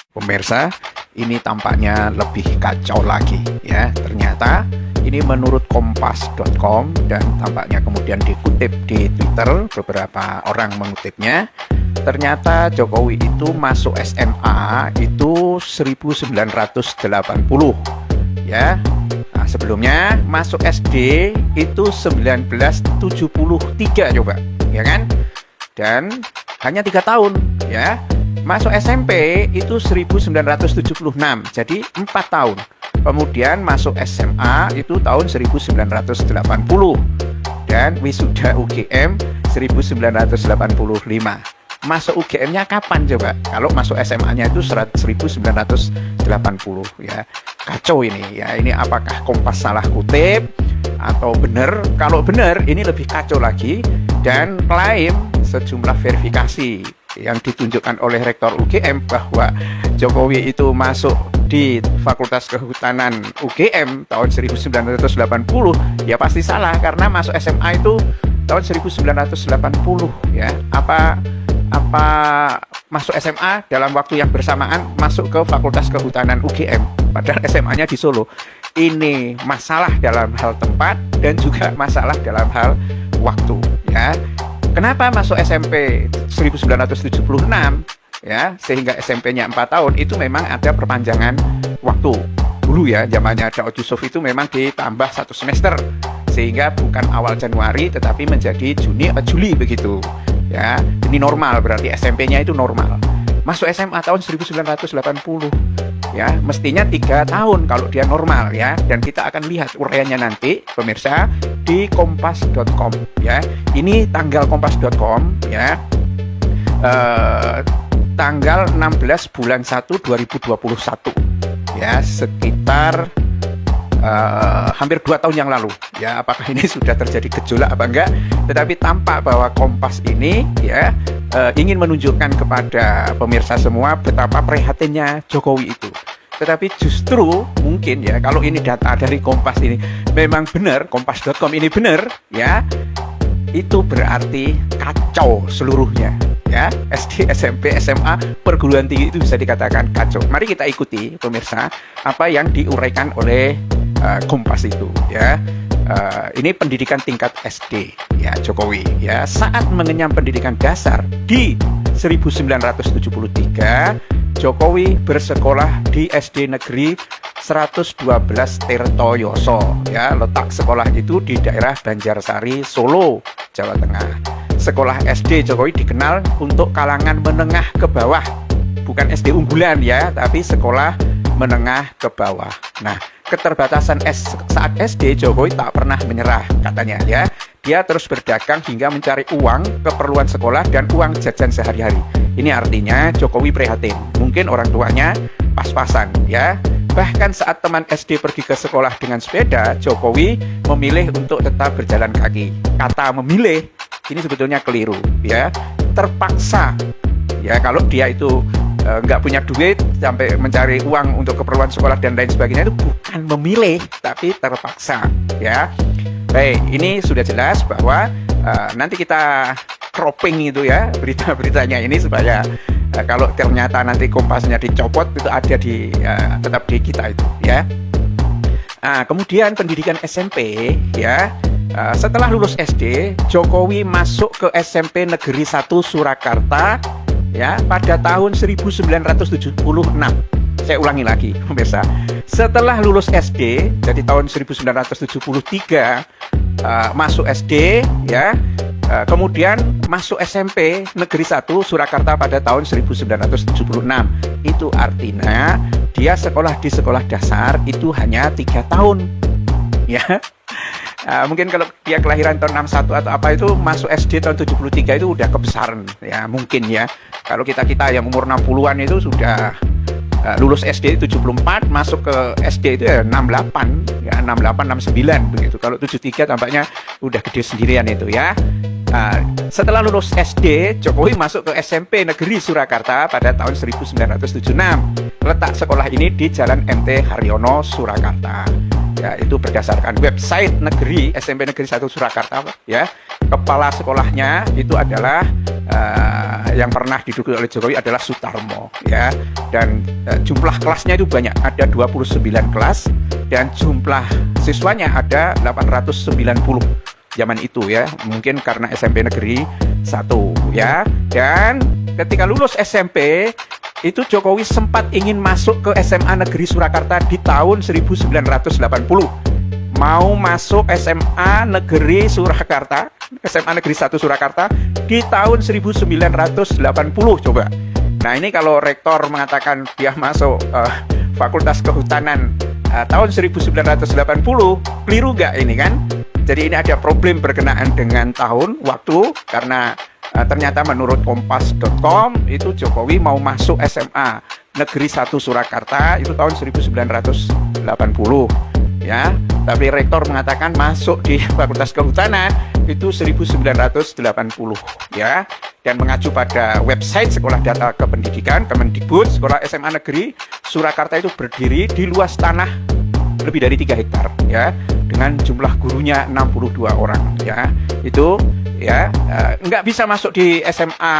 Pemirsa, ini tampaknya lebih kacau lagi ya. Ternyata ini menurut kompas.com dan tampaknya kemudian dikutip di Twitter, beberapa orang mengutipnya. Ternyata Jokowi itu masuk SMA itu 1980 ya. Nah, sebelumnya masuk SD itu 1973 coba, ya kan? Dan hanya 3 tahun ya. Masuk SMP itu 1976, jadi 4 tahun. Kemudian masuk SMA itu tahun 1980 dan wisuda UGM 1985. Masuk UGM-nya kapan coba? Kalau masuk SMA-nya itu 1980 ya. Kacau ini ya. Ini apakah Kompas salah kutip atau benar? Kalau benar ini lebih kacau lagi dan klaim sejumlah verifikasi yang ditunjukkan oleh Rektor UGM bahwa Jokowi itu masuk di Fakultas Kehutanan UGM tahun 1980 ya pasti salah karena masuk SMA itu tahun 1980 ya. Apa masuk SMA dalam waktu yang bersamaan masuk ke Fakultas Kehutanan UGM padahal SMA-nya di Solo. Ini masalah dalam hal tempat dan juga masalah dalam hal waktu ya. Kenapa masuk SMP 1976 ya sehingga SMP-nya 4 tahun itu memang ada perpanjangan waktu. Dulu ya zamannya Daud Yusuf itu memang ditambah 1 semester sehingga bukan awal Januari tetapi menjadi Juli begitu. Ya, ini normal berarti SMP-nya itu normal. Masuk SMA tahun 1980 ya, mestinya 3 tahun kalau dia normal ya. Dan kita akan lihat uraiannya nanti pemirsa di kompas.com ya. Ini tanggal kompas.com ya. Tanggal 16 bulan 1 2021 ya, sekitar hampir 2 tahun yang lalu ya. Apakah ini sudah terjadi gejolak apa enggak, tetapi tampak bahwa Kompas ini ya ingin menunjukkan kepada pemirsa semua betapa prihatinnya Jokowi itu. Tetapi justru mungkin ya kalau ini data dari Kompas ini memang benar, kompas.com ini benar ya, itu berarti kacau seluruhnya ya. SD, SMP, SMA, perguruan tinggi itu bisa dikatakan kacau. Mari kita ikuti pemirsa apa yang diuraikan oleh Kompas itu ya. Ini pendidikan tingkat SD ya Jokowi ya. Saat mengenyam pendidikan dasar di 1973 Jokowi bersekolah di SD Negeri 112 Tirtoyoso ya. Letak sekolah itu di daerah Banjarsari, Solo, Jawa Tengah. Sekolah SD Jokowi dikenal untuk kalangan menengah ke bawah. Bukan SD unggulan ya, tapi sekolah menengah ke bawah. Nah, keterbatasan saat SD Jokowi tak pernah menyerah katanya ya. Dia terus berdagang hingga mencari uang keperluan sekolah dan uang jajan sehari-hari. Ini artinya Jokowi prihatin. Mungkin orang tuanya pas-pasan ya. Bahkan saat teman SD pergi ke sekolah dengan sepeda, Jokowi memilih untuk tetap berjalan kaki. Kata memilih ini sebetulnya keliru ya. Terpaksa ya, kalau dia itu nggak punya duit sampai mencari uang untuk keperluan sekolah dan lain sebagainya, itu bukan memilih tapi terpaksa ya. Baik, ini sudah jelas bahwa nanti kita cropping itu ya berita-beritanya ini supaya kalau ternyata nanti Kompasnya dicopot itu ada di tetap di kita itu ya. Nah, kemudian pendidikan SMP ya. Setelah lulus SD, Jokowi masuk ke SMP Negeri 1 Surakarta ya pada tahun 1976. Saya ulangi lagi pemirsa. Setelah lulus SD, jadi tahun 1973 masuk SD ya. Kemudian masuk SMP Negeri 1 Surakarta pada tahun 1976. Itu artinya dia sekolah di sekolah dasar itu hanya 3 tahun ya. Mungkin kalau dia kelahiran tahun 61 atau apa itu masuk SD tahun 73 itu udah kebesaran ya mungkin ya. Kalau kita yang umur 60-an itu sudah lulus SD 74 masuk ke SD itu ya 68 ya, 68 69 begitu. Kalau 73 tampaknya udah gede sendirian itu ya. Setelah lulus SD, Jokowi masuk ke SMP Negeri Surakarta pada tahun 1976. Letak sekolah ini di Jalan MT Haryono, Surakarta. Ya, itu berdasarkan website negeri SMP Negeri 1 Surakarta, ya. Kepala sekolahnya itu adalah yang pernah diduduki oleh Jokowi adalah Sutarmo, ya. Dan jumlah kelasnya itu banyak, ada 29 kelas dan jumlah siswanya ada 890 zaman itu, ya. Mungkin karena SMP Negeri 1, ya. Dan ketika lulus SMP itu Jokowi sempat ingin masuk ke SMA Negeri Surakarta di tahun 1980. Mau masuk SMA Negeri Surakarta, SMA Negeri 1 Surakarta di tahun 1980 coba. Nah, ini kalau rektor mengatakan dia masuk Fakultas Kehutanan tahun 1980, keliru nggak ini kan? Jadi ini ada problem berkenaan dengan tahun, waktu, karena ternyata menurut kompas.com itu Jokowi mau masuk SMA Negeri 1 Surakarta itu tahun 1980, ya. Tapi rektor mengatakan masuk di Fakultas Kehutanan itu 1980, ya. Dan mengacu pada website Sekolah Data Kependidikan Kemendikbud, Sekolah SMA Negeri Surakarta itu berdiri di luas tanah lebih dari 3 hektar, ya, dengan jumlah gurunya 62 orang, ya. Itu, ya, nggak bisa masuk di SMA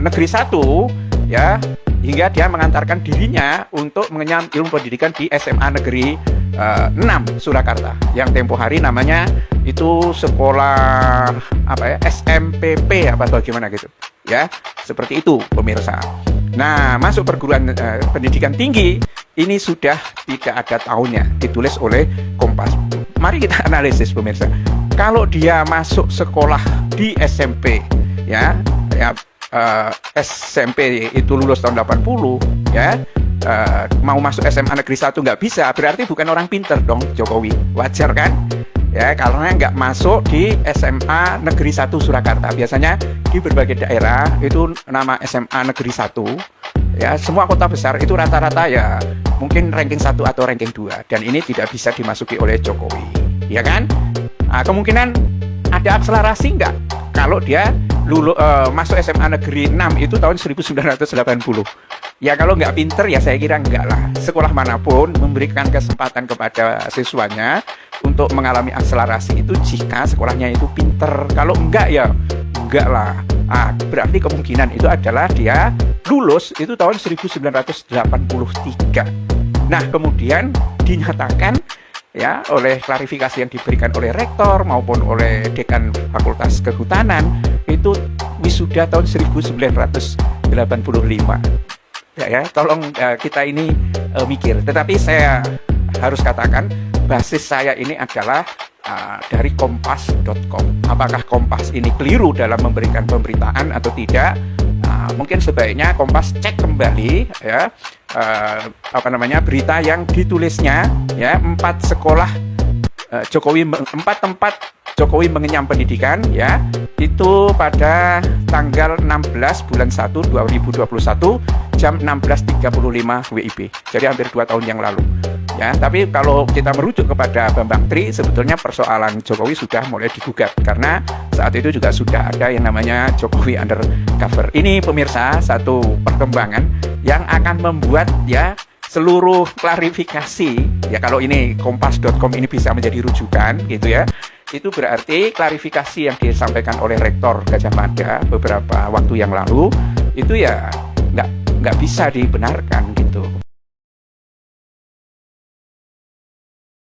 Negeri 1, ya, hingga dia mengantarkan dirinya untuk mengenyam ilmu pendidikan di SMA Negeri 6 Surakarta, yang tempo hari namanya itu sekolah apa ya, SMPP apa atau gimana gitu, ya, seperti itu pemirsa. Nah, masuk perguruan pendidikan tinggi ini sudah tidak ada tahunnya, ditulis oleh Kompas. Mari kita analisis pemirsa. Kalau dia masuk sekolah di SMP, ya, SMP itu lulus tahun 80, ya, mau masuk SMA Negeri 1 nggak bisa, berarti bukan orang pinter dong Jokowi. Wajar kan? Ya, karena nggak masuk di SMA Negeri 1 Surakarta. Biasanya di berbagai daerah itu nama SMA Negeri 1, ya, semua kota besar itu rata-rata ya mungkin ranking 1 atau ranking 2, dan ini tidak bisa dimasuki oleh Jokowi, ya kan? Nah, kemungkinan ada akselerasi nggak kalau dia masuk SMA Negeri 6 itu tahun 1980. Ya, kalau nggak pinter ya saya kira enggak lah. Sekolah manapun memberikan kesempatan kepada siswanya untuk mengalami akselerasi itu jika sekolahnya itu pinter. Kalau enggak ya enggak lah. Berarti kemungkinan itu adalah dia lulus itu tahun 1983. Nah, kemudian dinyatakan, ya, oleh klarifikasi yang diberikan oleh rektor maupun oleh dekan Fakultas Kehutanan itu wisuda tahun 1985. Ya, tolong kita ini mikir. Tetapi saya harus katakan basis saya ini adalah dari kompas.com. Apakah Kompas ini keliru dalam memberikan pemberitaan atau tidak? Mungkin sebaiknya Kompas cek kembali, ya, berita yang ditulisnya, ya, 4 sekolah Jokowi, 4 tempat Jokowi mengenyam pendidikan, ya, itu pada tanggal 16 bulan 1 2021 jam 16.35 WIB. Jadi hampir 2 tahun yang lalu, ya. Tapi kalau kita merujuk kepada Bambang Tri, sebetulnya persoalan Jokowi sudah mulai digugat karena saat itu juga sudah ada yang namanya Jokowi undercover. Ini pemirsa satu perkembangan yang akan membuat, ya, seluruh klarifikasi, ya, kalau ini kompas.com ini bisa menjadi rujukan gitu, ya, itu berarti klarifikasi yang disampaikan oleh Rektor Gadjah Mada beberapa waktu yang lalu itu ya nggak bisa dibenarkan gitu.